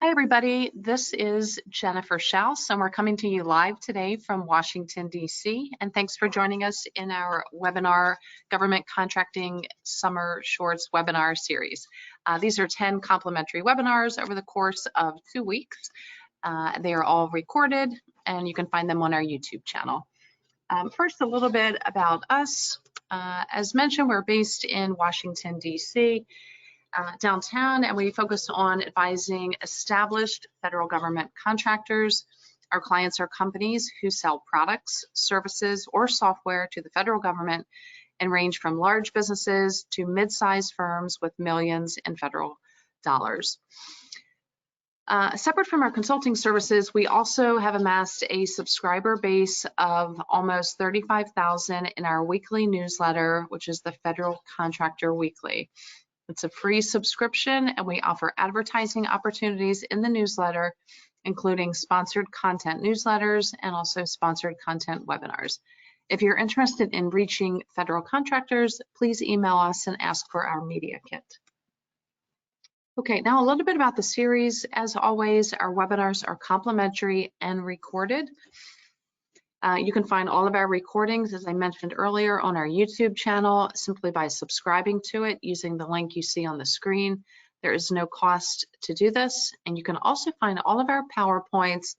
Hi, everybody. This is Jennifer Schaus, and we're coming to you live today from Washington, D.C. And thanks for joining us in our webinar, Government Contracting Summer Shorts webinar series. These are 10 complimentary webinars over the course of 2 weeks. They are all recorded, and you can find them on our YouTube channel. First, a little bit about us. As mentioned, we're based in Washington, D.C. Downtown, and we focus on advising established federal government contractors. Our clients are companies who sell products, services, or software to the federal government and range from large businesses to mid-sized firms with millions in federal dollars. Separate from our consulting services, we also have amassed a subscriber base of almost 35,000 in our weekly newsletter, which is the Federal Contractor Weekly. It's a free subscription, and we offer advertising opportunities in the newsletter, including sponsored content newsletters and also sponsored content webinars. If you're interested in reaching federal contractors, please email us and ask for our media kit. Okay, now a little bit about the series. As always, our webinars are complimentary and recorded. You can find all of our recordings, as I mentioned earlier, on our YouTube channel simply by subscribing to it using the link you see on the screen. There is no cost to do this, and you can also find all of our PowerPoints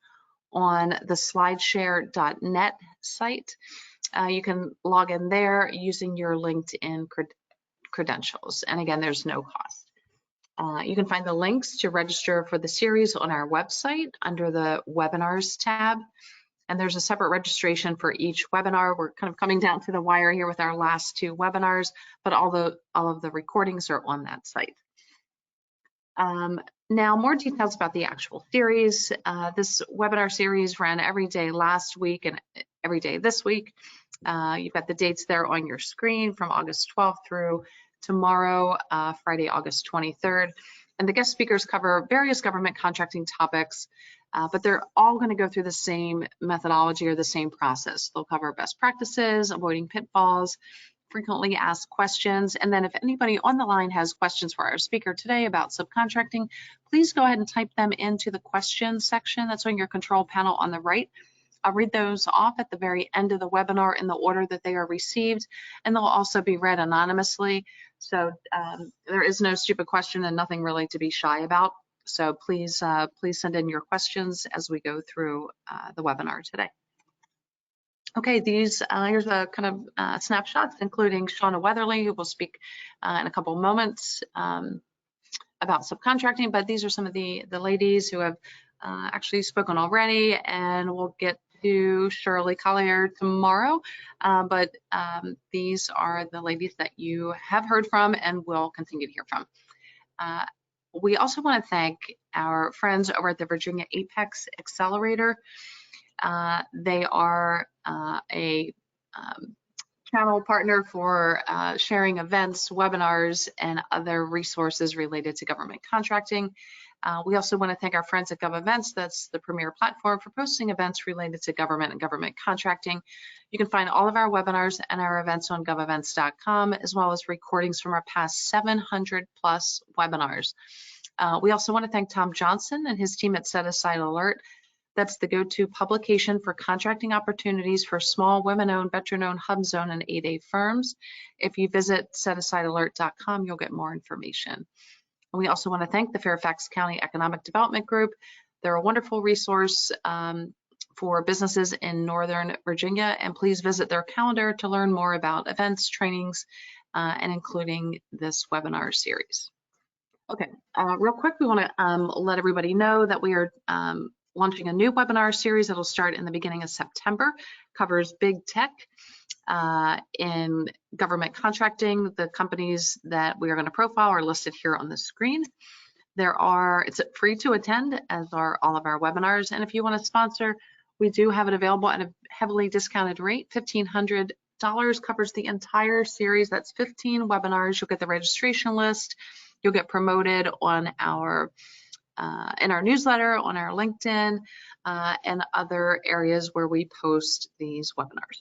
on the slideshare.net site. You can log in there using your LinkedIn credentials, and again, there's no cost. You can find the links to register for the series on our website under the Webinars tab. And there's a separate registration for each webinar. We're kind of coming down to the wire here with our last 2 webinars, but all of the recordings are on that site. Now, more details about the actual series. This webinar series ran every day last week and every day this week. You've got the dates there on your screen from August 12th through tomorrow, Friday, August 23rd. And the guest speakers cover various government contracting topics, but they're all going to go through the same methodology or the same process. They'll cover best practices, avoiding pitfalls, frequently asked questions, and then if anybody on the line has questions for our speaker today about subcontracting, please go ahead and type them into the questions section that's on your control panel on the right. I'll read those off at the very end of the webinar in the order that they are received, and they'll also be read anonymously. So there is no stupid question and nothing really to be shy about. So please send in your questions as we go through the webinar today. Okay, here's a kind of snapshots, including Shauna Weatherly, who will speak in a couple moments about subcontracting, but these are some of the ladies who have actually spoken already, and we'll get to Shirley Collier tomorrow, but these are the ladies that you have heard from and will continue to hear from. We also want to thank our friends over at the Virginia Apex Accelerator. They are a channel partner for sharing events, webinars, and other resources related to government contracting. We also want to thank our friends at GovEvents. That's the premier platform for posting events related to government and government contracting. You can find all of our webinars and our events on govevents.com, as well as recordings from our past 700 plus webinars. We also want to thank Tom Johnson and his team at Set Aside Alert. That's the go-to publication for contracting opportunities for small, women-owned, veteran-owned, hub-zone, and 8A firms. If you visit setasidealert.com, you'll get more information. We also want to thank the Fairfax County Economic Development Group. They're a wonderful resource for businesses in Northern Virginia, and please visit their calendar to learn more about events, trainings, and including this webinar series. Okay, real quick, we want to let everybody know that we are launching a new webinar series that'll start in the beginning of September, covers big tech in government contracting. The companies that we are going to profile are listed here on the screen. It's free to attend, as are all of our webinars. And if you want to sponsor, we do have it available at a heavily discounted rate. $1,500 covers the entire series. That's 15 webinars. You'll get the registration list. You'll get promoted on our in our newsletter, on our LinkedIn, and other areas where we post these webinars.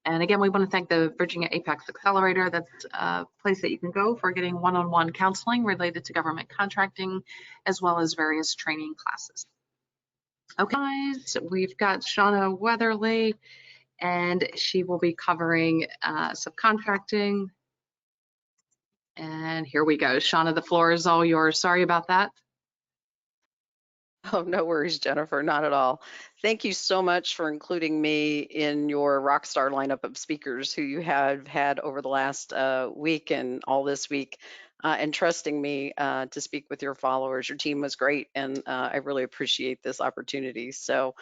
And again, we want to thank the Virginia Apex Accelerator. That's a place that you can go for getting one-on-one counseling related to government contracting, as well as various training classes. Okay, guys, we've got Shauna Weatherly, and she will be covering subcontracting. And here we go. Shauna, the floor is all yours. Sorry about that. Oh, no worries, Jennifer, not at all. Thank you so much for including me in your rockstar lineup of speakers who you have had over the last week and all this week, and trusting me to speak with your followers. Your team was great, and I really appreciate this opportunity. So,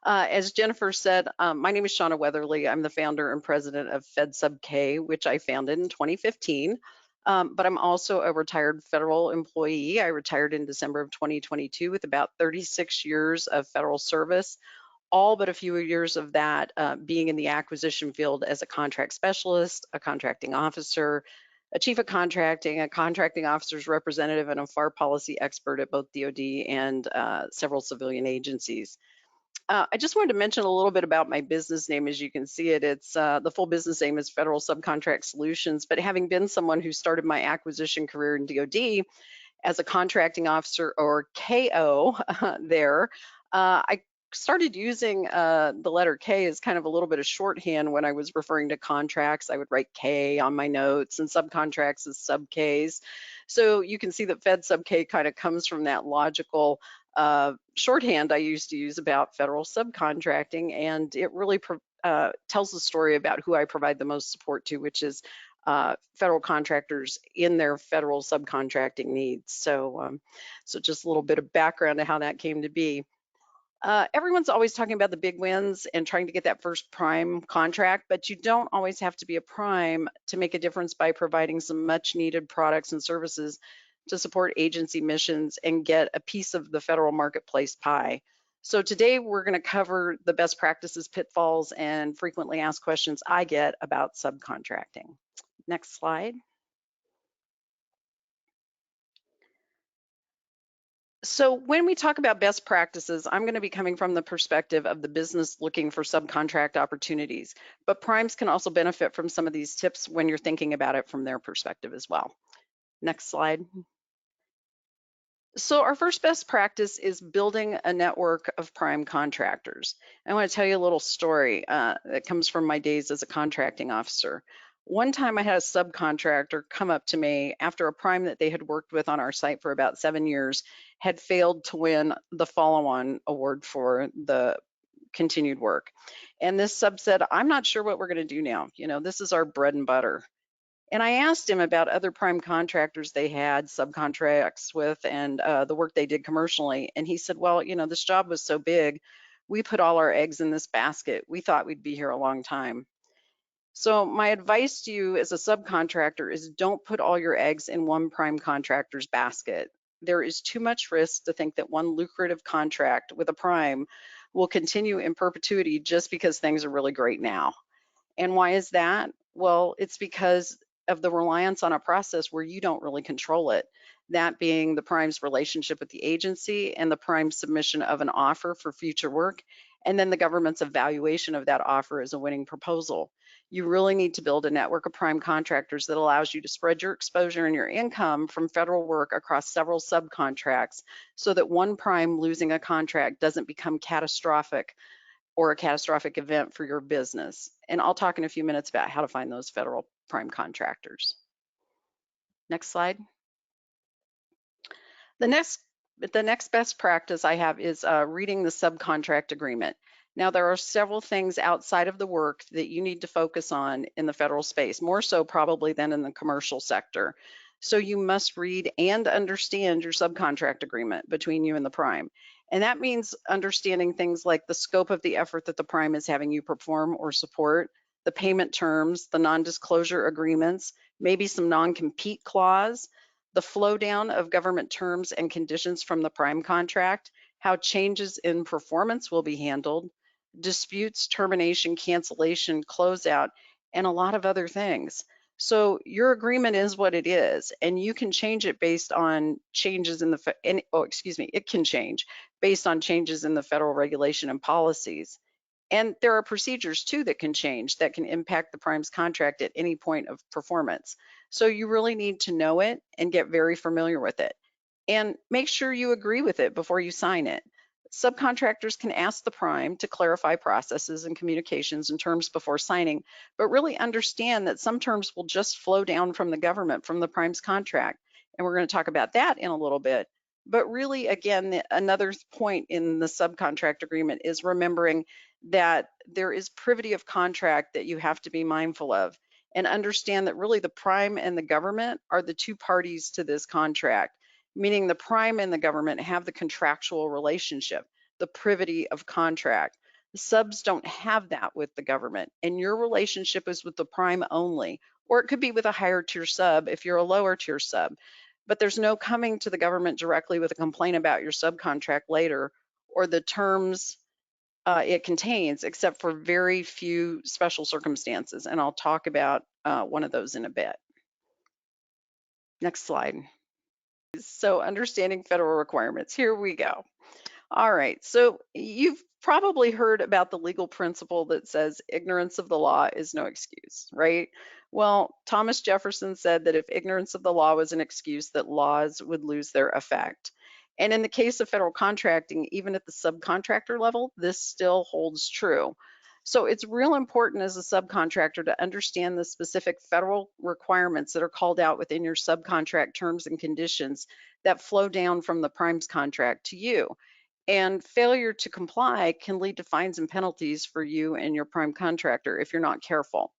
as Jennifer said, my name is Shauna Weatherly. I'm the founder and president of FedSubK, which I founded in 2015. But I'm also a retired federal employee. I retired in December of 2022 with about 36 years of federal service, all but a few years of that being in the acquisition field as a contract specialist, a contracting officer, a chief of contracting, a contracting officer's representative, and a FAR policy expert at both DoD and several civilian agencies. I just wanted to mention a little bit about my business name. As you can see it, it's the full business name is Federal Subcontract Solutions. But having been someone who started my acquisition career in DoD as a contracting officer, or KO, I started using the letter K as kind of a little bit of shorthand when I was referring to contracts. I would write K on my notes, and subcontracts as sub Ks. So you can see that Fed sub K kind of comes from that logical shorthand I used to use about federal subcontracting, and it really tells the story about who I provide the most support to, which is federal contractors in their federal subcontracting needs. So, so just a little bit of background to how that came to be. Everyone's always talking about the big wins and trying to get that first prime contract, but you don't always have to be a prime to make a difference by providing some much needed products and services to support agency missions and get a piece of the federal marketplace pie. So today we're going to cover the best practices, pitfalls, and frequently asked questions I get about subcontracting. Next slide. So when we talk about best practices, I'm going to be coming from the perspective of the business looking for subcontract opportunities, but primes can also benefit from some of these tips when you're thinking about it from their perspective as well. Next slide. So our first best practice is building a network of prime contractors. I want to tell you a little story that comes from my days as a contracting officer. One time I had a subcontractor come up to me after a prime that they had worked with on our site for about 7 years had failed to win the follow-on award for the continued work. And this sub said, "I'm not sure what we're going to do now. You know, this is our bread and butter." And I asked him about other prime contractors they had subcontracts with and the work they did commercially. And he said, "Well, you know, this job was so big, we put all our eggs in this basket. We thought we'd be here a long time." So my advice to you as a subcontractor is don't put all your eggs in one prime contractor's basket. There is too much risk to think that one lucrative contract with a prime will continue in perpetuity just because things are really great now. And why is that? Well, it's because of the reliance on a process where you don't really control it. That being the prime's relationship with the agency and the prime's submission of an offer for future work, and then the government's evaluation of that offer as a winning proposal. You really need to build a network of prime contractors that allows you to spread your exposure and your income from federal work across several subcontracts so that one prime losing a contract doesn't become catastrophic or a catastrophic event for your business. And I'll talk in a few minutes about how to find those federal prime contractors. Next slide. The next best practice I have is reading the subcontract agreement. Now, there are several things outside of the work that you need to focus on in the federal space, more so probably than in the commercial sector. So you must read and understand your subcontract agreement between you and the prime. And that means understanding things like the scope of the effort that the prime is having you perform or support, the payment terms, the non-disclosure agreements, maybe some non-compete clause, the flow down of government terms and conditions from the prime contract, how changes in performance will be handled, disputes, termination, cancellation, closeout, and a lot of other things. So your agreement is what it is, and you can change it based on changes in it can change based on changes in the federal regulation and policies. And there are procedures too that can change, that can impact the prime's contract at any point of performance. So you really need to know it and get very familiar with it. And make sure you agree with it before you sign it. Subcontractors can ask the prime to clarify processes and communications and terms before signing, but really understand that some terms will just flow down from the government, from the prime's contract. And we're going to talk about that in a little bit. But really, again, another point in the subcontract agreement is remembering that there is privity of contract that you have to be mindful of, and understand that really the prime and the government are the two parties to this contract, meaning the prime and the government have the contractual relationship, the privity of contract. The subs don't have that with the government, and your relationship is with the prime only, or it could be with a higher tier sub if you're a lower tier sub. But there's no coming to the government directly with a complaint about your subcontract later or the terms it contains, except for very few special circumstances. And I'll talk about one of those in a bit. Next slide. So understanding federal requirements, here we go. All right, so you've probably heard about the legal principle that says ignorance of the law is no excuse, right? Well, Thomas Jefferson said that if ignorance of the law was an excuse, that laws would lose their effect. And in the case of federal contracting, even at the subcontractor level, this still holds true. So it's real important as a subcontractor to understand the specific federal requirements that are called out within your subcontract terms and conditions that flow down from the prime's contract to you. And failure to comply can lead to fines and penalties for you and your prime contractor if you're not careful.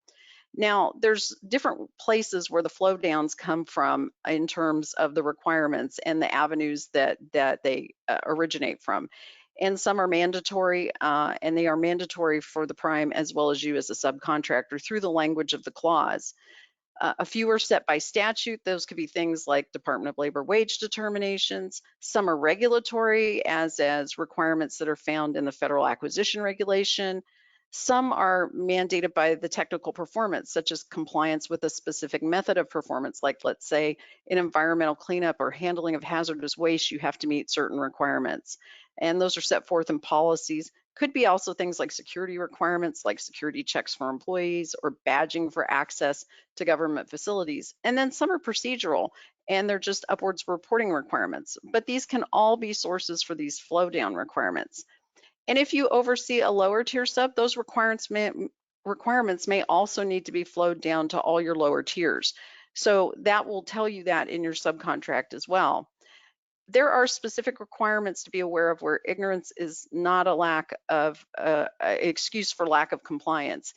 Now, there's different places where the flow downs come from in terms of the requirements and the avenues that they originate from. And some are mandatory, and they are mandatory for the prime as well as you as a subcontractor through the language of the clause. A few are set by statute. Those could be things like Department of Labor wage determinations. Some are regulatory, as requirements that are found in the Federal Acquisition Regulation. Some are mandated by the technical performance, such as compliance with a specific method of performance, like let's say in environmental cleanup or handling of hazardous waste, you have to meet certain requirements. And those are set forth in policies. Could be also things like security requirements, like security checks for employees or badging for access to government facilities. And then some are procedural, and they're just upwards reporting requirements. But these can all be sources for these flow down requirements. And if you oversee a lower tier sub, those requirements may also need to be flowed down to all your lower tiers. So that will tell you that in your subcontract as well. There are specific requirements to be aware of where ignorance is not a lack of excuse for lack of compliance.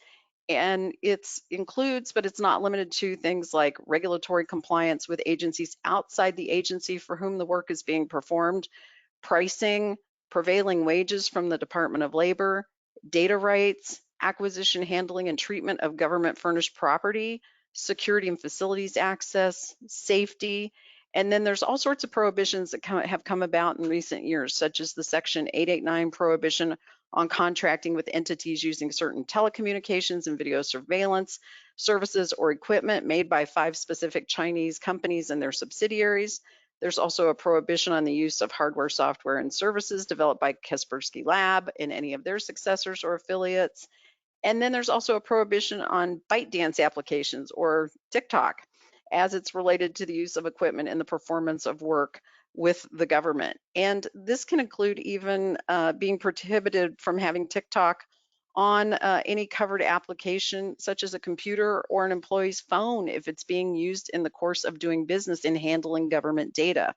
And it includes, but it's not limited to, things like regulatory compliance with agencies outside the agency for whom the work is being performed, pricing, prevailing wages from the Department of Labor, data rights, acquisition, handling, and treatment of government furnished property, security and facilities access, safety. And then there's all sorts of prohibitions that have come about in recent years, such as the Section 889 prohibition on contracting with entities using certain telecommunications and video surveillance services or equipment made by 5 specific Chinese companies and their subsidiaries. There's also a prohibition on the use of hardware, software, and services developed by Kaspersky Lab and any of their successors or affiliates. And then there's also a prohibition on ByteDance applications or TikTok, as it's related to the use of equipment and the performance of work with the government. And this can include even being prohibited from having TikTok on any covered application, such as a computer or an employee's phone, if it's being used in the course of doing business in handling government data.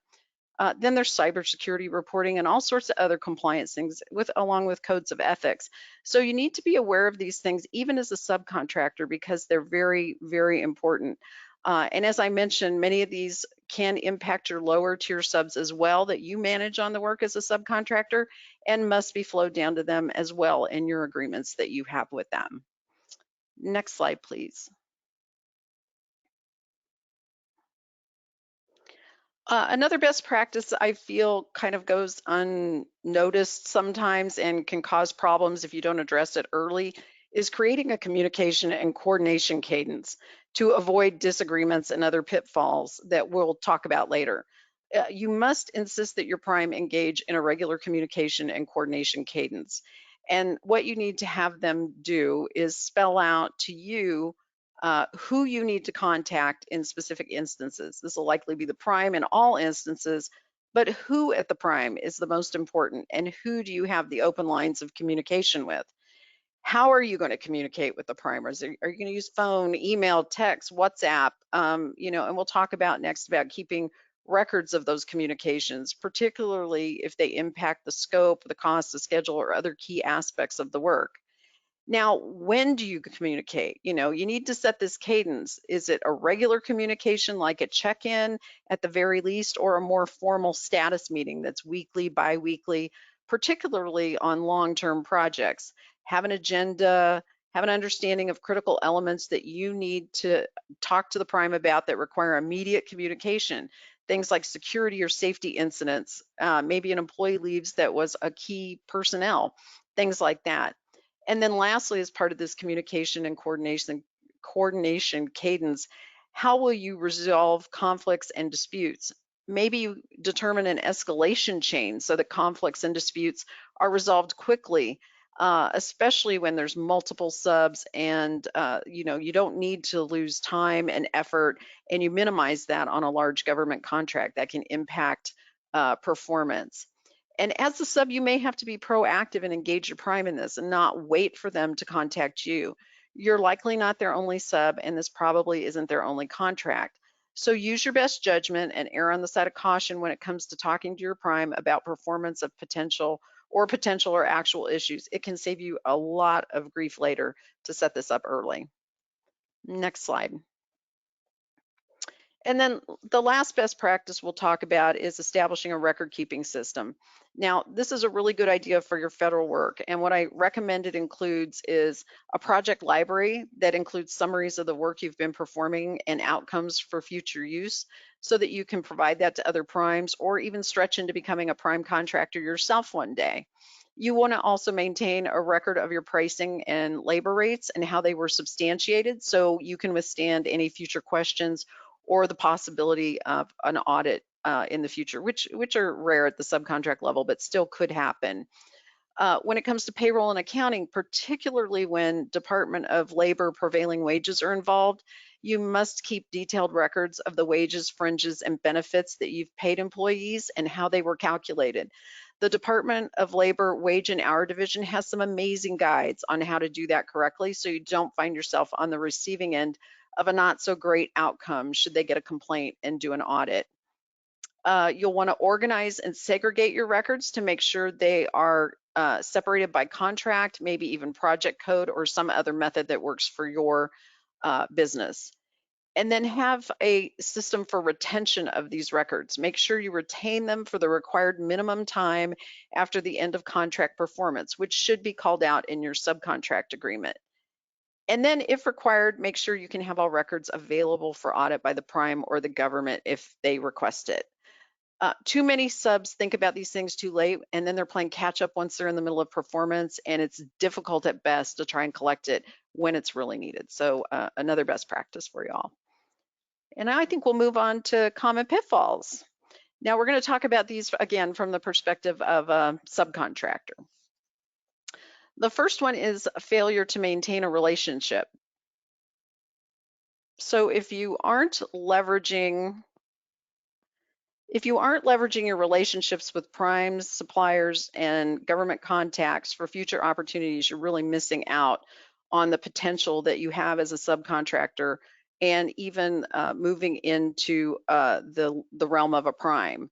Then there's cybersecurity reporting and all sorts of other compliance things along with codes of ethics. So you need to be aware of these things even as a subcontractor because they're very, very important. And as I mentioned, many of these can impact your lower tier subs as well that you manage on the work as a subcontractor and must be flowed down to them as well in your agreements that you have with them. Next slide, please. Another best practice I feel kind of goes unnoticed sometimes and can cause problems if you don't address it early is creating a communication and coordination cadence to avoid disagreements and other pitfalls that we'll talk about later. You must insist that your prime engage in a regular communication and coordination cadence. And what you need to have them do is spell out to you who you need to contact in specific instances. This will likely be the prime in all instances, but who at the prime is the most important, and who do you have the open lines of communication with? How are you going to communicate with the primers? Are you going to use phone, email, text, WhatsApp? You know, and we'll talk about next about keeping records of those communications, particularly if they impact the scope, the cost, the schedule, or other key aspects of the work. Now, when do you communicate? You know, you need to set this cadence. Is it a regular communication like a check-in at the very least, or a more formal status meeting that's weekly, bi-weekly, particularly on long-term projects? Have an agenda, have an understanding of critical elements that you need to talk to the prime about that require immediate communication. Things like security or safety incidents, maybe an employee leaves that was a key personnel, things like that. And then lastly, as part of this communication and coordination cadence, how will you resolve conflicts and disputes? Maybe you determine an escalation chain so that conflicts and disputes are resolved quickly, especially when there's multiple subs, and you know, you don't need to lose time and effort, and you minimize that on a large government contract that can impact performance. And as a sub, you may have to be proactive and engage your prime in this and not wait for them to contact you. You're likely not their only sub, and this probably isn't their only contract. So use your best judgment and err on the side of caution when it comes to talking to your prime about performance of potential or actual issues. It can save you a lot of grief later to set this up early. Next slide. And then the last best practice we'll talk about is establishing a record keeping system. Now, this is a really good idea for your federal work. And what I recommend it includes is a project library that includes summaries of the work you've been performing and outcomes for future use, so that you can provide that to other primes or even stretch into becoming a prime contractor yourself one day. You want to also maintain a record of your pricing and labor rates and how they were substantiated, so you can withstand any future questions or the possibility of an audit in the future, which are rare at the subcontract level, but still could happen. When it comes to payroll and accounting, particularly when Department of Labor prevailing wages are involved, you must keep detailed records of the wages, fringes, and benefits that you've paid employees and how they were calculated. The Department of Labor Wage and Hour Division has some amazing guides on how to do that correctly, so you don't find yourself on the receiving end of a not so great outcome should they get a complaint and do an audit. You'll want to organize and segregate your records to make sure they are separated by contract, maybe even project code or some other method that works for your business. And then have a system for retention of these records. Make sure you retain them for the required minimum time after the end of contract performance, which should be called out in your subcontract agreement. And then if required, make sure you can have all records available for audit by the prime or the government if they request it. Too many subs think about these things too late, and then they're playing catch up once they're in the middle of performance, and it's difficult at best to try and collect it when it's really needed. So another best practice for y'all. And now I think we'll move on to common pitfalls. Now we're going to talk about these again from the perspective of a subcontractor. The first one is a failure to maintain a relationship. So if you aren't leveraging your relationships with primes, suppliers, and government contacts for future opportunities, you're really missing out on the potential that you have as a subcontractor, and even moving into the realm of a prime.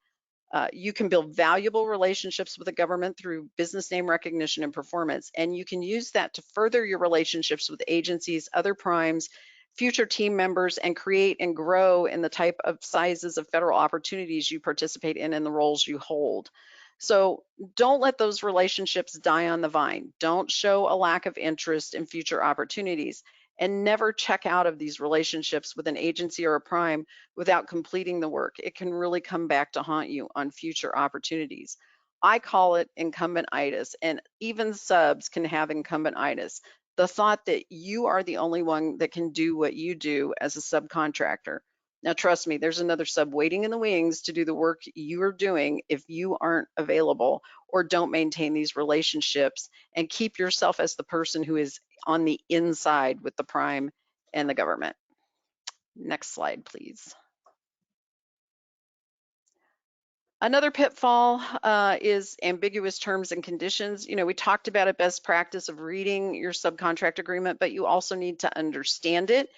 You can build valuable relationships with the government through business name recognition and performance, and you can use that to further your relationships with agencies, other primes, future team members, and create and grow in the type of sizes of federal opportunities you participate in and the roles you hold. So don't let those relationships die on the vine. Don't show a lack of interest in future opportunities, and never check out of these relationships with an agency or a prime without completing the work. It can really come back to haunt you on future opportunities. I call it incumbent-itis, and even subs can have incumbent-itis. The thought that you are the only one that can do what you do as a subcontractor. Now, trust me, there's another sub waiting in the wings to do the work you are doing if you aren't available or don't maintain these relationships and keep yourself as the person who is on the inside with the prime and the government. Next slide, please. Another pitfall is ambiguous terms and conditions. We talked about a best practice of reading your subcontract agreement, but you also need to understand it.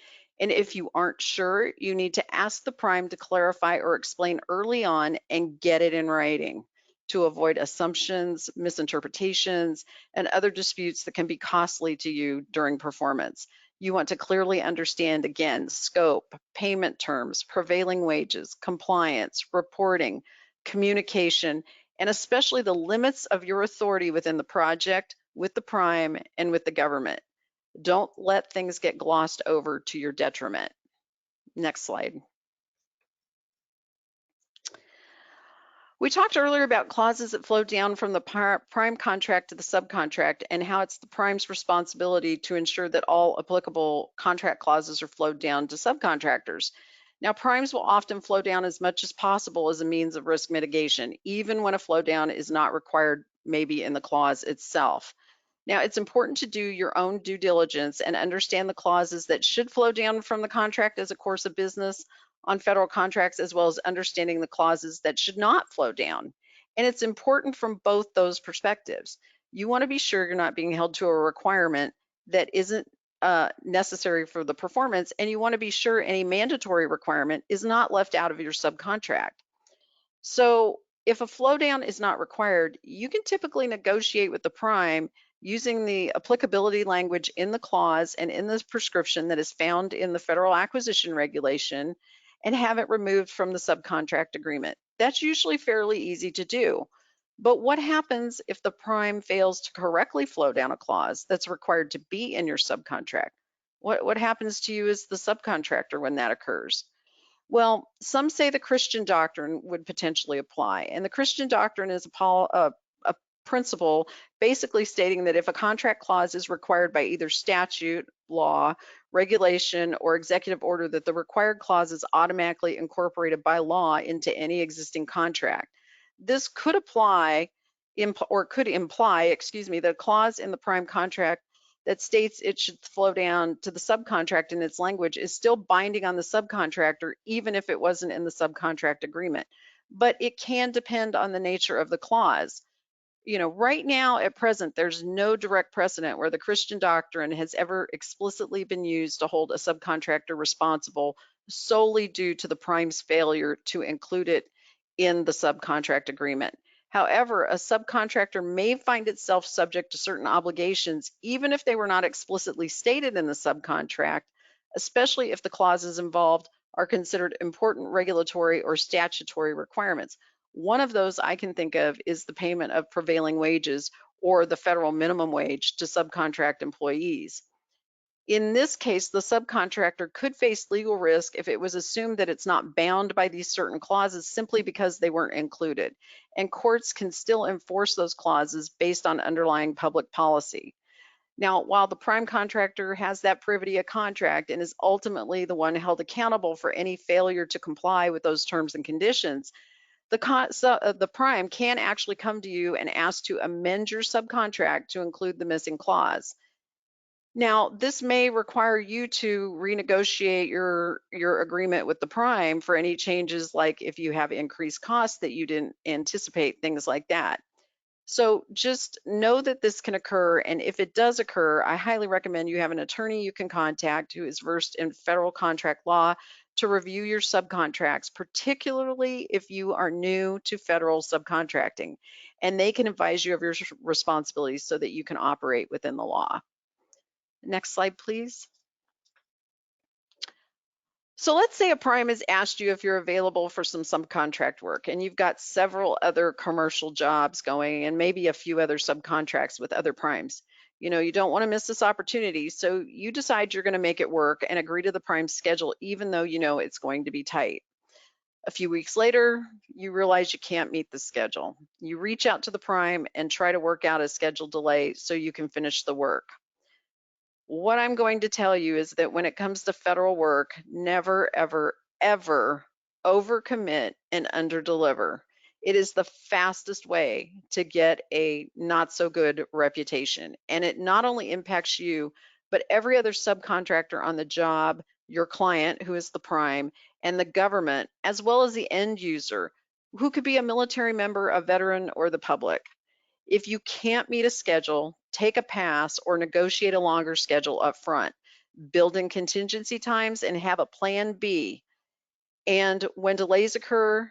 And if you aren't sure, you need to ask the prime to clarify or explain early on and get it in writing to avoid assumptions, misinterpretations, and other disputes that can be costly to you during performance. You want to clearly understand, again, scope, payment terms, prevailing wages, compliance, reporting, communication, and especially the limits of your authority within the project, with the prime, and with the government. Don't let things get glossed over to your detriment. Next slide. We talked earlier about clauses that flow down from the prime contract to the subcontract and how it's the prime's responsibility to ensure that all applicable contract clauses are flowed down to subcontractors. Now, primes will often flow down as much as possible as a means of risk mitigation, even when a flow down is not required, maybe in the clause itself. Now, it's important to do your own due diligence and understand the clauses that should flow down from the contract as a course of business on federal contracts, as well as understanding the clauses that should not flow down. And it's important from both those perspectives. You want to be sure you're not being held to a requirement that isn't necessary for the performance, and you want to be sure any mandatory requirement is not left out of your subcontract. So if a flow down is not required, you can typically negotiate with the prime using the applicability language in the clause and in this prescription that is found in the Federal Acquisition Regulation and have it removed from the subcontract agreement. That's usually fairly easy to do. But what happens if the prime fails to correctly flow down a clause that's required to be in your subcontract? What happens to you as the subcontractor when that occurs? Well, some say the Christian doctrine would potentially apply. And the Christian doctrine is a principle basically stating that if a contract clause is required by either statute, law, regulation, or executive order, that the required clause is automatically incorporated by law into any existing contract. This could imply, that a clause in the prime contract that states it should flow down to the subcontract in its language is still binding on the subcontractor, even if it wasn't in the subcontract agreement. But it can depend on the nature of the clause. Right now at present, there's no direct precedent where the Christian doctrine has ever explicitly been used to hold a subcontractor responsible solely due to the prime's failure to include it in the subcontract agreement. However, a subcontractor may find itself subject to certain obligations, even if they were not explicitly stated in the subcontract, especially if the clauses involved are considered important regulatory or statutory requirements. One of those I can think of is the payment of prevailing wages or the federal minimum wage to subcontract employees. In this case, the subcontractor could face legal risk if it was assumed that it's not bound by these certain clauses simply because they weren't included. And courts can still enforce those clauses based on underlying public policy. Now, while the prime contractor has that privity of contract and is ultimately the one held accountable for any failure to comply with those terms and conditions, the prime can actually come to you and ask to amend your subcontract to include the missing clause. Now, this may require you to renegotiate your agreement with the prime for any changes, like if you have increased costs that you didn't anticipate, things like that. So just know that this can occur, and if it does occur, I highly recommend you have an attorney you can contact who is versed in federal contract law to review your subcontracts, particularly if you are new to federal subcontracting, and they can advise you of your responsibilities so that you can operate within the law. Next slide, please. So let's say a prime has asked you if you're available for some subcontract work, and you've got several other commercial jobs going and maybe a few other subcontracts with other primes. You don't want to miss this opportunity, so you decide you're going to make it work and agree to the prime's schedule, even though you know it's going to be tight. A few weeks later, you realize you can't meet the schedule. You reach out to the prime and try to work out a schedule delay so you can finish the work. What I'm going to tell you is that when it comes to federal work, never, ever, ever overcommit and underdeliver. It is the fastest way to get a not so good reputation. And it not only impacts you, but every other subcontractor on the job, your client, who is the prime, and the government, as well as the end user, who could be a military member, a veteran, or the public. If you can't meet a schedule, take a pass or negotiate a longer schedule up front. Build in contingency times and have a plan B. And when delays occur,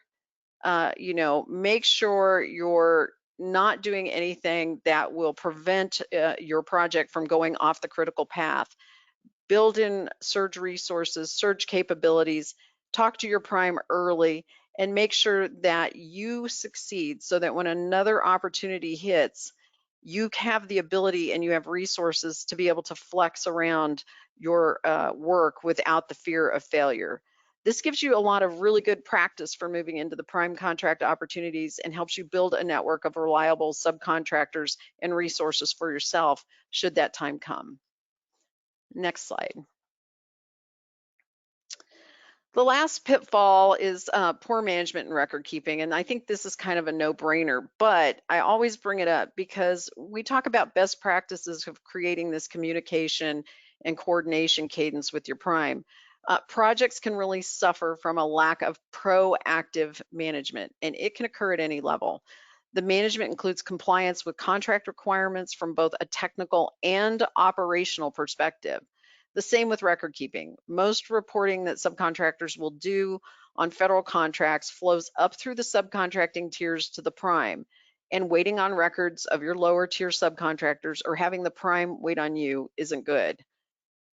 make sure you're not doing anything that will prevent your project from going off the critical path. Build in surge resources, surge capabilities, talk to your prime early, and make sure that you succeed so that when another opportunity hits, you have the ability and you have resources to be able to flex around your work without the fear of failure. This gives you a lot of really good practice for moving into the prime contract opportunities and helps you build a network of reliable subcontractors and resources for yourself should that time come. Next slide. The last pitfall is poor management and record keeping, and I think this is kind of a no-brainer, but I always bring it up because we talk about best practices of creating this communication and coordination cadence with your prime. Projects can really suffer from a lack of proactive management, and it can occur at any level. The management includes compliance with contract requirements from both a technical and operational perspective. The same with record keeping. Most reporting that subcontractors will do on federal contracts flows up through the subcontracting tiers to the prime, and waiting on records of your lower tier subcontractors or having the prime wait on you isn't good.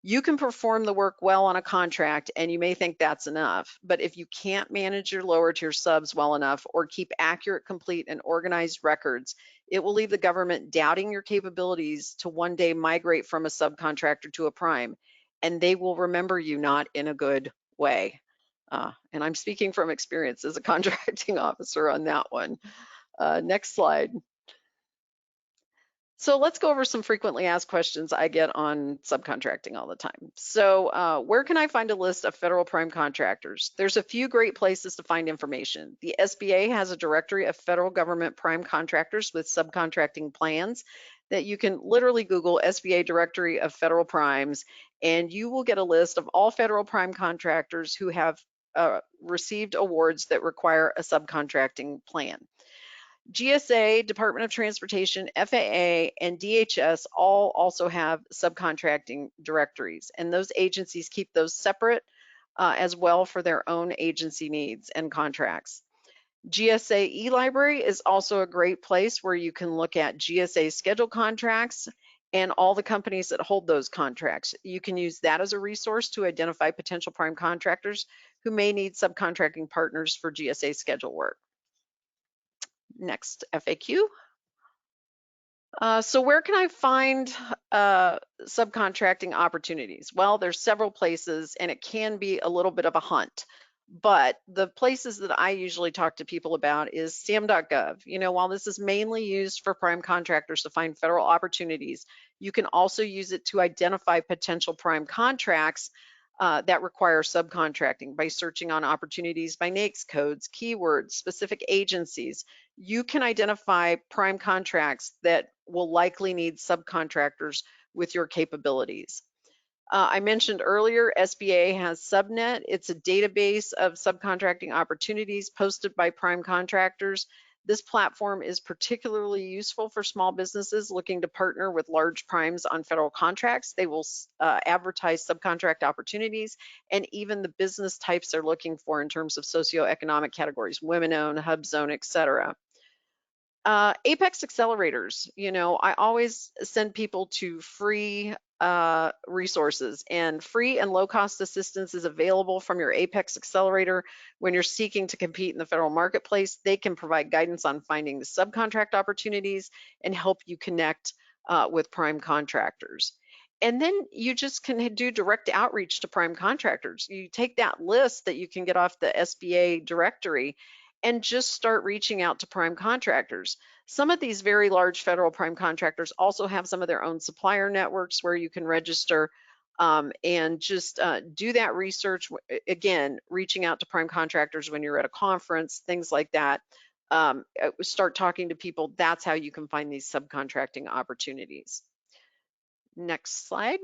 You can perform the work well on a contract and you may think that's enough, but if you can't manage your lower tier subs well enough or keep accurate, complete, and organized records, it will leave the government doubting your capabilities to one day migrate from a subcontractor to a prime, and they will remember you not in a good way. And I'm speaking from experience as a contracting officer on that one. Next slide. So let's go over some frequently asked questions I get on subcontracting all the time. So where can I find a list of federal prime contractors? There's a few great places to find information. The SBA has a directory of federal government prime contractors with subcontracting plans that you can literally Google SBA directory of federal primes, and you will get a list of all federal prime contractors who have received awards that require a subcontracting plan. GSA, Department of Transportation, FAA, and DHS all also have subcontracting directories, and those agencies keep those separate as well for their own agency needs and contracts. GSA eLibrary is also a great place where you can look at GSA schedule contracts and all the companies that hold those contracts. You can use that as a resource to identify potential prime contractors who may need subcontracting partners for GSA schedule work. Next FAQ. So where can I find subcontracting opportunities? Well, there's several places and it can be a little bit of a hunt, but the places that I usually talk to people about is SAM.gov. You know, while this is mainly used for prime contractors to find federal opportunities, you can also use it to identify potential prime contracts that require subcontracting by searching on opportunities by NAICS codes, keywords, specific agencies. You can identify prime contracts that will likely need subcontractors with your capabilities. I mentioned earlier, SBA has Subnet. It's a database of subcontracting opportunities posted by prime contractors. This platform is particularly useful for small businesses looking to partner with large primes on federal contracts. They will advertise subcontract opportunities and even the business types they're looking for in terms of socioeconomic categories, women-owned, hub zone, etc. Apex accelerators, you know, I always send people to free resources, and free and low-cost assistance is available from your Apex accelerator when you're seeking to compete in the federal marketplace. They can provide guidance on finding the subcontract opportunities and help you connect with prime contractors. And then you just can do direct outreach to prime contractors. You take that list that you can get off the SBA directory and just start reaching out to prime contractors. Some of these very large federal prime contractors also have some of their own supplier networks where you can register and just do that research. Again, reaching out to prime contractors when you're at a conference, things like that. Start talking to people. That's how you can find these subcontracting opportunities. Next slide.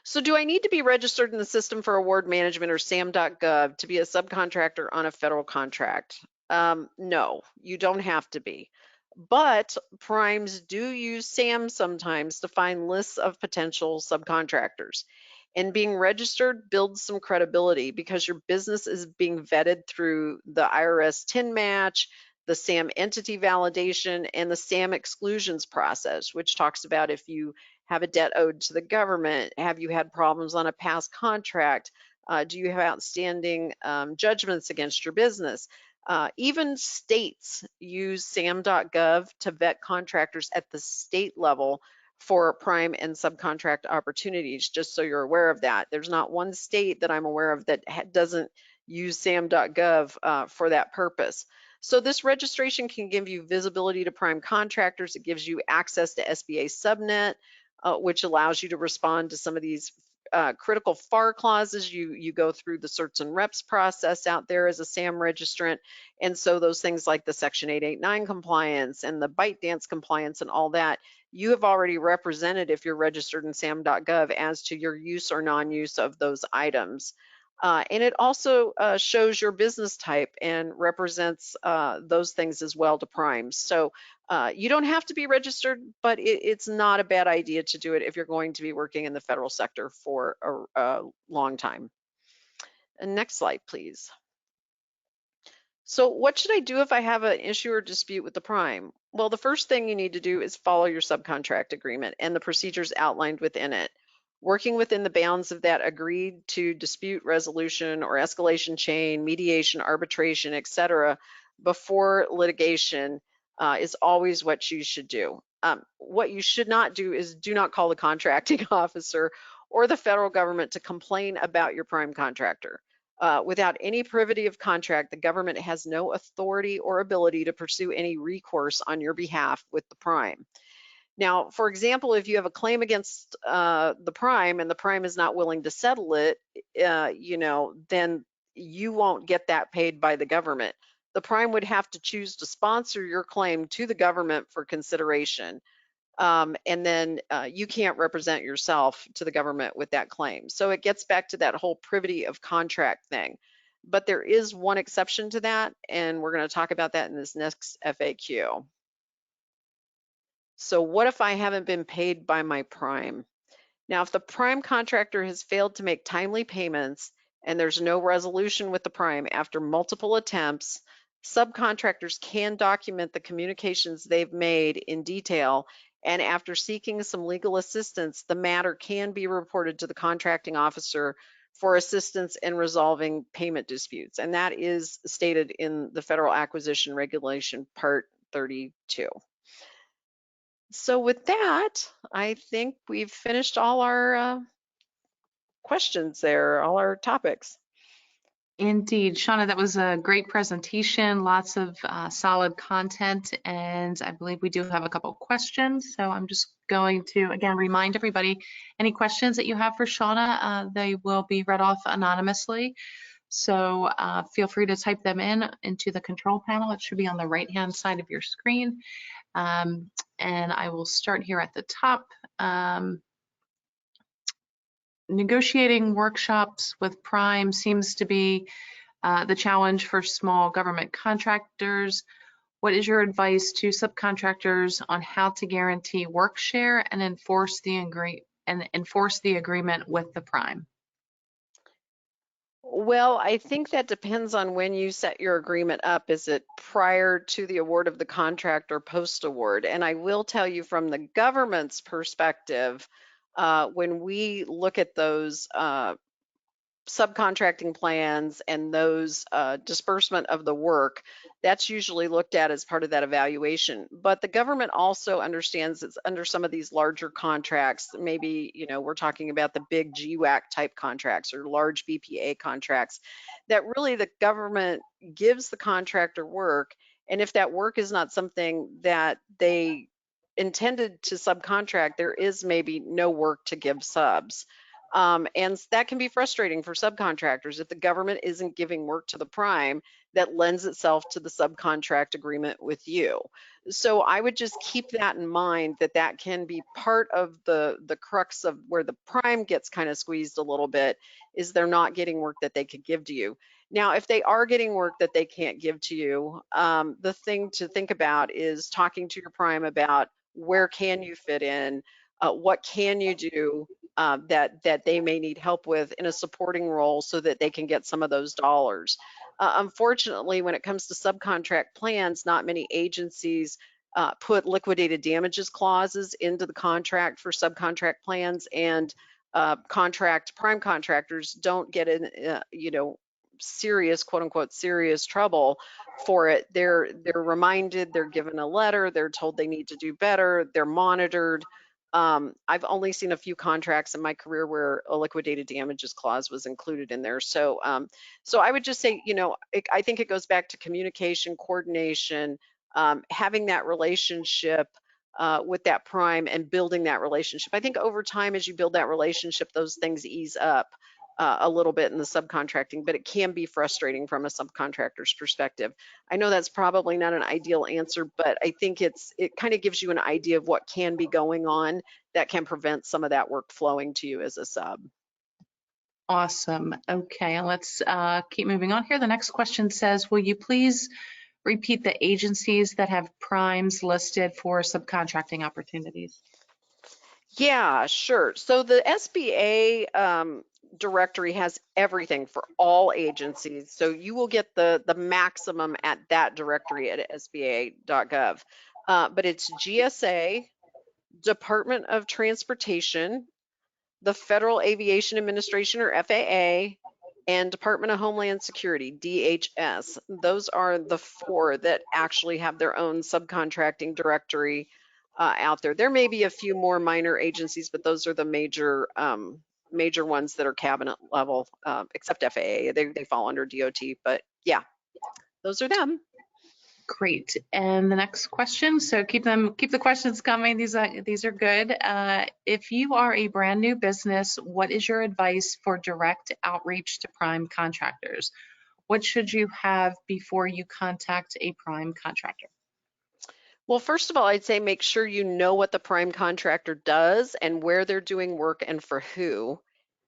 So do I need to be registered in the System for Award Management or SAM.gov to be a subcontractor on a federal contract? No, you don't have to be. But primes do use SAM sometimes to find lists of potential subcontractors. And being registered builds some credibility because your business is being vetted through the IRS TIN match, the SAM entity validation, and the SAM exclusions process, which talks about if you have a debt owed to the government, have you had problems on a past contract, do you have outstanding judgments against your business. Even states use SAM.gov to vet contractors at the state level for prime and subcontract opportunities, just so you're aware of that. There's not one state that I'm aware of that doesn't use SAM.gov for that purpose. So this registration can give you visibility to prime contractors. It gives you access to SBA Subnet, which allows you to respond to some of these critical FAR clauses. You go through the certs and reps process out there as a SAM registrant. And so those things like the Section 889 compliance and the ByteDance compliance and all that, you have already represented if you're registered in SAM.gov as to your use or non-use of those items. And it also shows your business type and represents those things as well to primes. So you don't have to be registered, but it's not a bad idea to do it if you're going to be working in the federal sector for a long time. And next slide, please. So what should I do if I have an issue or dispute with the prime? Well, the first thing you need to do is follow your subcontract agreement and the procedures outlined within it. Working within the bounds of that agreed to dispute resolution or escalation chain, mediation, arbitration, etc., before litigation is always what you should do. What you should not do is do not call the contracting officer or the federal government to complain about your prime contractor. Without any privity of contract, the government has no authority or ability to pursue any recourse on your behalf with the prime. Now, for example, if you have a claim against the prime and the prime is not willing to settle it, then you won't get that paid by the government. The prime would have to choose to sponsor your claim to the government for consideration. And then you can't represent yourself to the government with that claim. So it gets back to that whole privity of contract thing. But there is one exception to that, and we're going to talk about that in this next FAQ. So what if I haven't been paid by my prime? Now, if the prime contractor has failed to make timely payments and there's no resolution with the prime after multiple attempts, subcontractors can document the communications they've made in detail, and after seeking some legal assistance, the matter can be reported to the contracting officer for assistance in resolving payment disputes. And that is stated in the Federal Acquisition Regulation Part 32. So with that, I think we've finished all our questions there, all our topics. Indeed, Shauna, that was a great presentation, lots of solid content, and I believe we do have a couple questions. So I'm just going to, again, remind everybody, any questions that you have for Shauna, they will be read off anonymously. So feel free to type them into the control panel. It should be on the right-hand side of your screen. And I will start here at the top. Negotiating workshops with prime seems to be the challenge for small government contractors. What is your advice to subcontractors on how to guarantee work share and enforce the agreement with the prime? Well, I think that depends on when you set your agreement up. Is it prior to the award of the contract or post-award? And I will tell you from the government's perspective, when we look at those subcontracting plans and those disbursement of the work, that's usually looked at as part of that evaluation. But the government also understands it's under some of these larger contracts, maybe, we're talking about the big GWAC type contracts or large BPA contracts, that really the government gives the contractor work. And if that work is not something that they intended to subcontract, there is maybe no work to give subs. And that can be frustrating for subcontractors if the government isn't giving work to the prime that lends itself to the subcontract agreement with you. So I would just keep that in mind, that that can be part of the crux of where the prime gets kind of squeezed a little bit, is they're not getting work that they could give to you. Now, if they are getting work that they can't give to you, the thing to think about is talking to your prime about where can you fit in, what can you do that they may need help with in a supporting role so that they can get some of those dollars. Unfortunately, when it comes to subcontract plans, not many agencies put liquidated damages clauses into the contract for subcontract plans, and prime contractors don't get in, serious, quote unquote, serious trouble for it. They're reminded, they're given a letter, they're told they need to do better, they're monitored. I've only seen a few contracts in my career where a liquidated damages clause was included in there. So, so I would just say, I think it goes back to communication, coordination, having that relationship with that prime and building that relationship. I think over time, as you build that relationship, those things ease up a little bit in the subcontracting, but it can be frustrating from a subcontractor's perspective. I know that's probably not an ideal answer, but I think it kind of gives you an idea of what can be going on that can prevent some of that work flowing to you as a sub. Awesome. Okay, let's keep moving on here. The next question says, will you please repeat the agencies that have primes listed for subcontracting opportunities? Yeah, sure. So the SBA directory has everything for all agencies. So you will get the maximum at that directory at sba.gov. But it's GSA, Department of Transportation, the Federal Aviation Administration, or FAA, and Department of Homeland Security, DHS. Those are the four that actually have their own subcontracting directory out there. There may be a few more minor agencies, but those are the major ones that are cabinet level, except FAA. They fall under DOT, but yeah, those are them. Great. And the next question, so keep the questions coming. These are good. If you are a brand new business, what is your advice for direct outreach to prime contractors? What should you have before you contact a prime contractor? Well, first of all, I'd say make sure you know what the prime contractor does and where they're doing work and for who.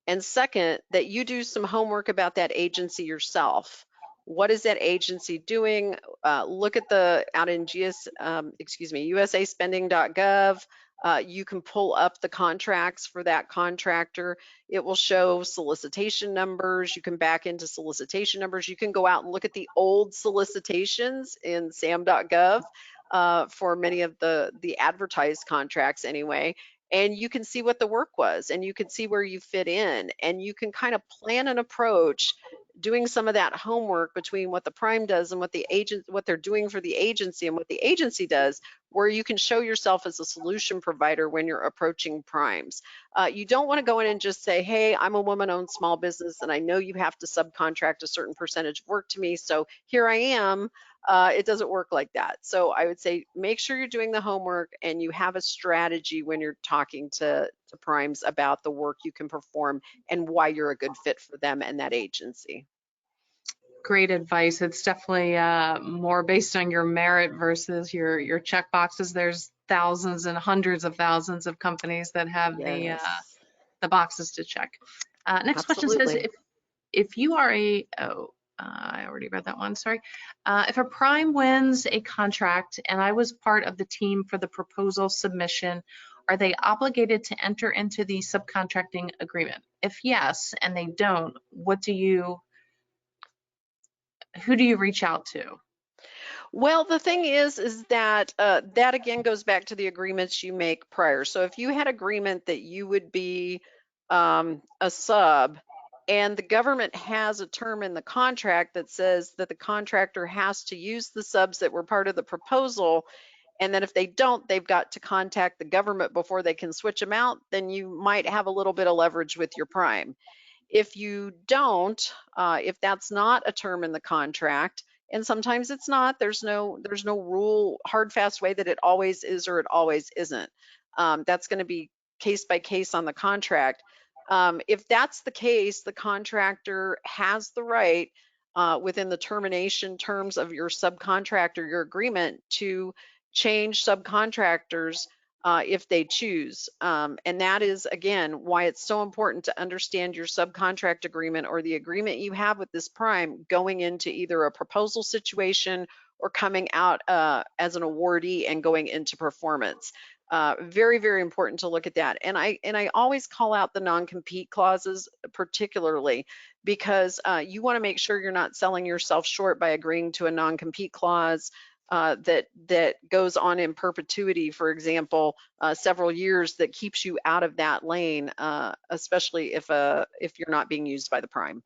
And second, that you do some homework about that agency yourself. What is that agency doing? Look at out in usaspending.gov. You can pull up the contracts for that contractor. It will show solicitation numbers. You can back into solicitation numbers. You can go out and look at the old solicitations in sam.gov for many of the advertised contracts anyway. And you can see what the work was, and you can see where you fit in, and you can kind of plan an approach, doing some of that homework between what the prime does and what they're doing for the agency and what the agency does, where you can show yourself as a solution provider when you're approaching primes. You don't want to go in and just say, hey, I'm a woman-owned small business and I know you have to subcontract a certain percentage of work to me, so here I am. It doesn't work like that. So I would say make sure you're doing the homework and you have a strategy when you're talking to primes about the work you can perform and why you're a good fit for them and that agency. Great advice. It's definitely more based on your merit versus your check boxes. There's thousands and hundreds of thousands of companies that have Yes. the boxes to check. Next question says, if you are I already read that one, sorry. If a prime wins a contract and I was part of the team for the proposal submission, are they obligated to enter into the subcontracting agreement? If yes, and they don't, who do you reach out to? Well, the thing is that that again goes back to the agreements you make prior. So if you had agreement that you would be a sub, and the government has a term in the contract that says that the contractor has to use the subs that were part of the proposal, and then if they don't, they've got to contact the government before they can switch them out, then you might have a little bit of leverage with your prime. If you don't, if that's not a term in the contract, and sometimes it's not. There's no rule, hard, fast way that it always is or it always isn't. That's going to be case by case on the contract. If that's the case, the contractor has the right within the termination terms of your subcontractor, your agreement, to change subcontractors if they choose. And that is, again, why it's so important to understand your subcontract agreement or the agreement you have with this prime going into either a proposal situation or coming out as an awardee and going into performance. Very, very important to look at that. And I always call out the non-compete clauses particularly, because you want to make sure you're not selling yourself short by agreeing to a non-compete clause that goes on in perpetuity, for example, several years, that keeps you out of that lane, especially if you're not being used by the prime.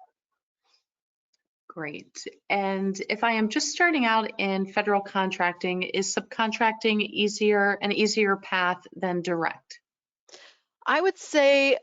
Great. And if I am just starting out in federal contracting, is subcontracting an easier path than direct? I would say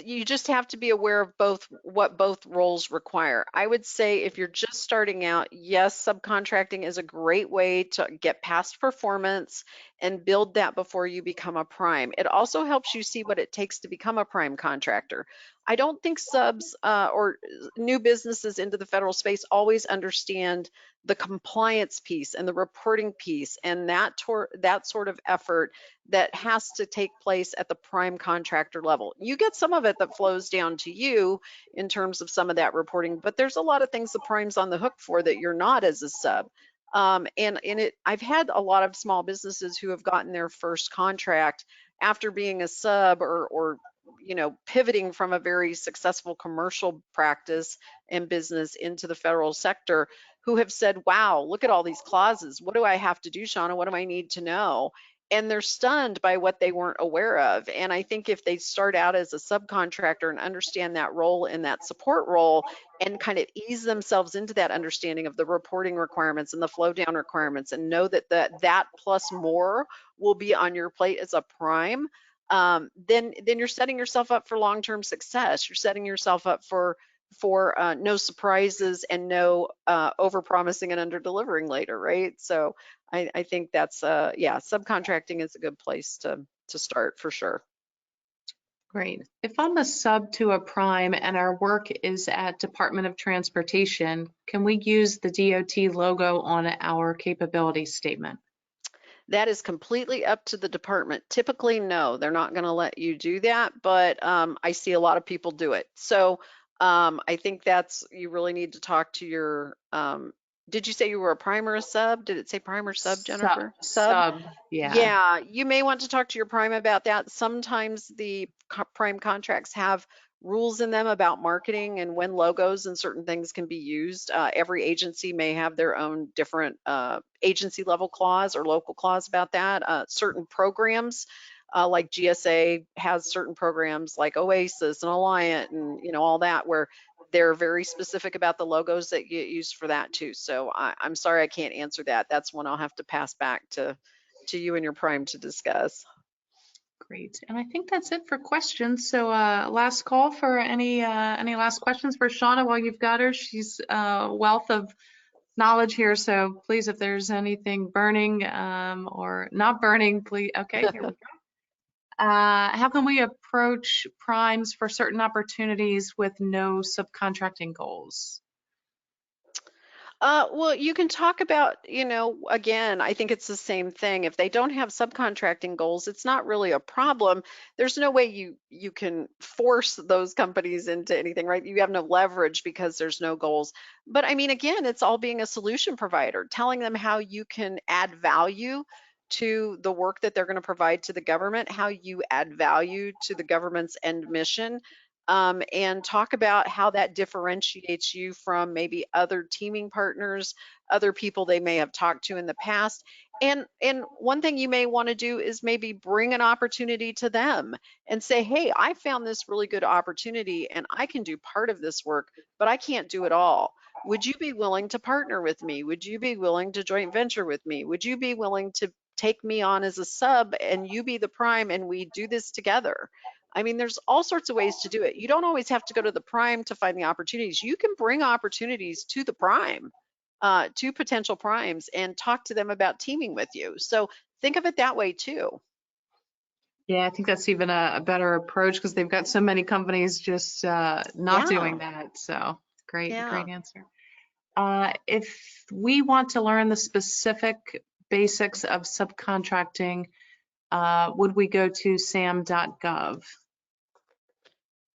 you just have to be aware of what both roles require. I would say if you're just starting out, yes, subcontracting is a great way to get past performance and build that before you become a prime. It also helps you see what it takes to become a prime contractor. I don't think subs or new businesses into the federal space always understand the compliance piece and the reporting piece and that sort of effort that has to take place at the prime contractor level. You get some of it that flows down to you in terms of some of that reporting, but there's a lot of things the prime's on the hook for that you're not as a sub. I've had a lot of small businesses who have gotten their first contract after being a sub or pivoting from a very successful commercial practice and business into the federal sector, who have said, wow, look at all these clauses. What do I have to do, Shauna? What do I need to know? And they're stunned by what they weren't aware of. And I think if they start out as a subcontractor and understand that role and that support role and kind of ease themselves into that understanding of the reporting requirements and the flow down requirements, and know that plus more will be on your plate as a prime, then you're setting yourself up for long-term success. You're setting yourself up for no surprises and no over-promising and under-delivering later, right? So I think that's yeah, subcontracting is a good place to start for sure. Great. If I'm a sub to a prime and our work is at Department of Transportation, can we use the DOT logo on our capability statement? That is completely up to the department. Typically, no, they're not going to let you do that, but I see a lot of people do it. So I think you really need to talk to your, did you say you were a prime or a sub? Did it say prime or sub, Jennifer? Sub, yeah. Yeah, you may want to talk to your prime about that. Sometimes the prime contracts have rules in them about marketing and when logos and certain things can be used. Every agency may have their own different agency level clause or local clause about that. Certain programs like GSA has certain programs like Oasis and Alliant and all that, where they're very specific about the logos that get used for that too. So I'm sorry I can't answer that. That's one I'll have to pass back to you and your prime to discuss. Great. And I think that's it for questions. So last call for any last questions for Shauna while you've got her. She's a wealth of knowledge here. So please, if there's anything burning or not burning, please. Okay, here we go. How can we approach primes for certain opportunities with no subcontracting goals? Well, you can talk about, again, I think it's the same thing. If they don't have subcontracting goals, it's not really a problem. There's no way you can force those companies into anything, right? You have no leverage because there's no goals. But I mean, again, it's all being a solution provider, telling them how you can add value to the work that they're going to provide to the government, how you add value to the government's end mission. And talk about how that differentiates you from maybe other teaming partners, other people they may have talked to in the past. And one thing you may want to do is maybe bring an opportunity to them and say, hey, I found this really good opportunity and I can do part of this work, but I can't do it all. Would you be willing to partner with me? Would you be willing to joint venture with me? Would you be willing to take me on as a sub and you be the prime and we do this together? I mean, there's all sorts of ways to do it. You don't always have to go to the prime to find the opportunities. You can bring opportunities to the prime to potential primes and talk to them about teaming with you. So think of it that way too. Yeah, I think that's even a better approach because they've got so many companies just not doing Yeah, that. So great, yeah. great answer. If we want to learn the specific basics of subcontracting, would we go to sam.gov?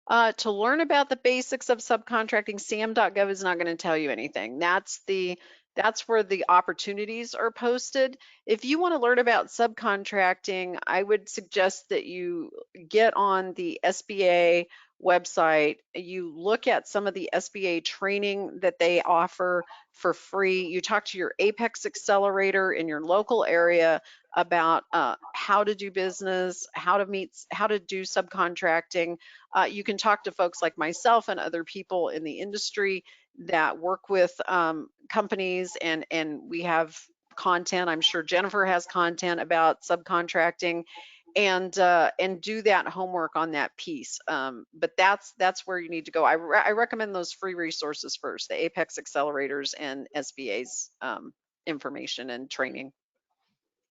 To learn about the basics of subcontracting, sam.gov is not going to tell you anything. That's where the opportunities are posted. If you want to learn about subcontracting, I would suggest that you get on the SBA website. You look at some of the SBA training that they offer for free. You talk to your Apex accelerator in your local area about how to do business, how to do subcontracting. You can talk to folks like myself and other people in the industry that work with companies, and we have content. I'm sure Jennifer has content about subcontracting, and do that homework on that piece. But that's where you need to go. I recommend those free resources first: the Apex accelerators and SBA's information and training.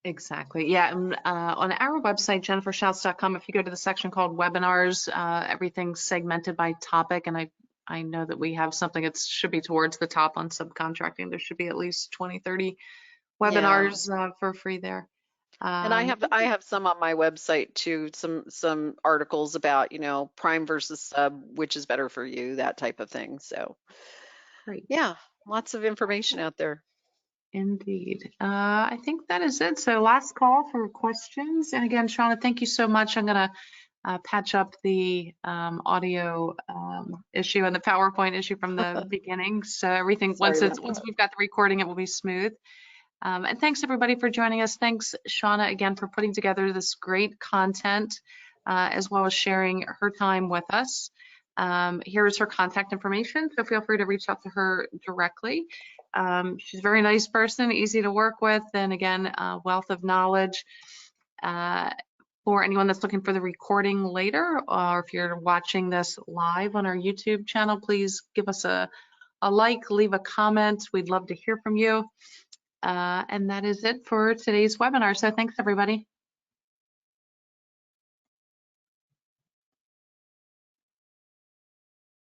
Exactly. Yeah. And on our website, jennifershouts.com, if you go to the section called webinars, everything's segmented by topic. And I know that we have something that should be towards the top on subcontracting. There should be at least 20, 30 Yeah. webinars for free there. And I have some on my website too, some articles about, prime versus sub, which is better for you, that type of thing. So Great. yeah, lots of information out there. Indeed. I think that is it. So last call for questions. And again, Shauna, thank you so much. I'm going to patch up the audio issue and the PowerPoint issue from the beginning. So everything, Sorry about once that. we've got the recording, it will be smooth. And thanks everybody for joining us. Thanks Shauna again for putting together this great content, as well as sharing her time with us. Here is her contact information, so feel free to reach out to her directly. She's a very nice person, easy to work with, and again, wealth of knowledge. For anyone that's looking for the recording later, or if you're watching this live on our YouTube channel, please give us a like, leave a comment. We'd love to hear from you. And that is it for today's webinar. So thanks, everybody.